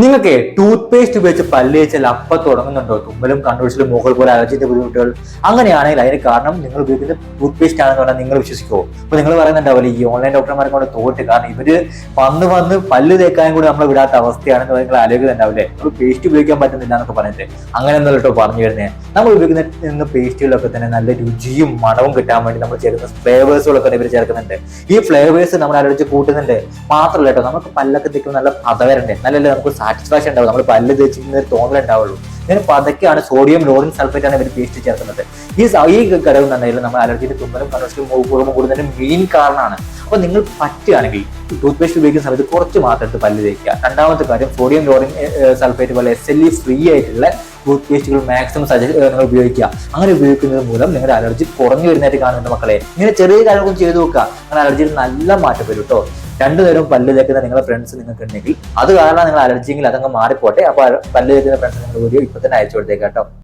നിങ്ങൾക്ക് tooth paste ഉപയോഗിച്ച് പല്ല് തേച്ചാൽ അപ്പം തുടങ്ങുന്നുണ്ടോ തുമ്മലും കണ്ണൊഴിച്ചിലും മൂക്കൽ പോലെ അലർജിന്റെ ബുദ്ധിമുട്ടുകൾ? അങ്ങനെയാണെങ്കിൽ അതിന് കാരണം നിങ്ങൾ ഉപയോഗിക്കുന്ന ടൂത്ത് പേസ്റ്റ് ആണെന്ന് പറഞ്ഞാൽ നിങ്ങൾ വിശ്വസിക്കുമോ? അപ്പൊ നിങ്ങൾ പറയുന്നുണ്ടാവില്ല ഈ ഓൺലൈൻ ഡോക്ടർമാരെ കൊണ്ട് തോറ്റ്, കാരണം ഇവര് വന്ന് പല്ല് തേക്കാൻ കൂടി നമ്മളെ വിടാത്ത അവസ്ഥയാണെന്ന് നിങ്ങൾ ആലോചിക്കുന്നുണ്ടാവില്ലേ? നമ്മൾ പേസ്റ്റ് ഉപയോഗിക്കാൻ പറ്റുന്നില്ല എന്നൊക്കെ പറഞ്ഞിട്ട് അങ്ങനെയൊന്നും കേട്ടോ പറഞ്ഞു വരുന്നത്. നമ്മൾ ഉപയോഗിക്കുന്ന പേസ്റ്റുകളൊക്കെ തന്നെ നല്ല രുചിയും മണവും കിട്ടാൻ വേണ്ടി നമ്മൾ ചേർക്കുന്ന ഫ്ലേവേഴ്സുകളൊക്കെ ഇവർ ചേർക്കുന്നുണ്ട്. ഈ ഫ്ലേവേഴ്സ് നമ്മൾ അലർജി കൂട്ടുന്നുണ്ട്. മാത്രമല്ല കേട്ടോ, നമുക്ക് പല്ലൊക്കെ തേക്കുമ്പോൾ നല്ല പതവരുണ്ട്, നല്ലല്ലേ നമുക്ക് സാറ്റിസ്ഫാക്ഷൻ ഉണ്ടാവും, നമ്മൾ പല്ല് തേച്ചിരിക്കുന്ന ഒരു തോന്നലുണ്ടാവുള്ളൂ. ഇങ്ങനെ പതക്കെയാണ് സോഡിയം ലോറിൻ സൾഫേറ്റ് ആണ് ഇവർ പേസ്റ്റ് ചേർക്കുന്നത്. ഈ ഘടകം തന്നെയാലും നമ്മൾ അലർജിയുടെ തുമ്മലും കണ്ണൊഴിച്ചിലും മൂക്കുപുറമെ കൂടുന്നതിന് മെയിൻ കാരണമാണ്. അപ്പോൾ നിങ്ങൾ പറ്റുകയാണെങ്കിൽ ടൂത്ത് പേസ്റ്റ് ഉപയോഗിക്കുന്ന സമയത്ത് കുറച്ച് മാത്രം എടുത്ത് പല്ല് തേക്കുക. രണ്ടാമത്തെ കാര്യം, സോഡിയം ലോറിൻ സൾഫേറ്റ് പോലെ SLE ഫ്രീ ആയിട്ടുള്ള ടൂത്ത് പേസ്റ്റുകൾ മാക്സിമം നിങ്ങൾ ഉപയോഗിക്കുക. അങ്ങനെ ഉപയോഗിക്കുന്നത് മൂലം നിങ്ങളുടെ അലർജി കുറഞ്ഞു വരുന്നതായിട്ട് കാണുന്നുണ്ട് മക്കളെ. ഇങ്ങനെ ചെറിയ കാര്യങ്ങളൊന്നും ചെയ്തു നോക്കുക, അങ്ങനെ അലർജിയിൽ നല്ല മാറ്റം വരും കേട്ടോ. രണ്ടുപേരും പല്ല് തേക്കുന്ന നിങ്ങളുടെ ഫ്രണ്ട്സ് നിങ്ങൾക്ക് ഉണ്ടെങ്കിൽ അത് കാരണം നിങ്ങൾ അലർജി എങ്കിൽ അതങ്ങ് മാറിപ്പോട്ടെ. അപ്പോൾ പല്ല് തേക്കുന്ന ഫ്രണ്ട്സ് നിങ്ങൾ വീഡിയോ ഇപ്പൊ തന്നെ അയച്ചു കൊടുത്തേക്കാം കേട്ടോ.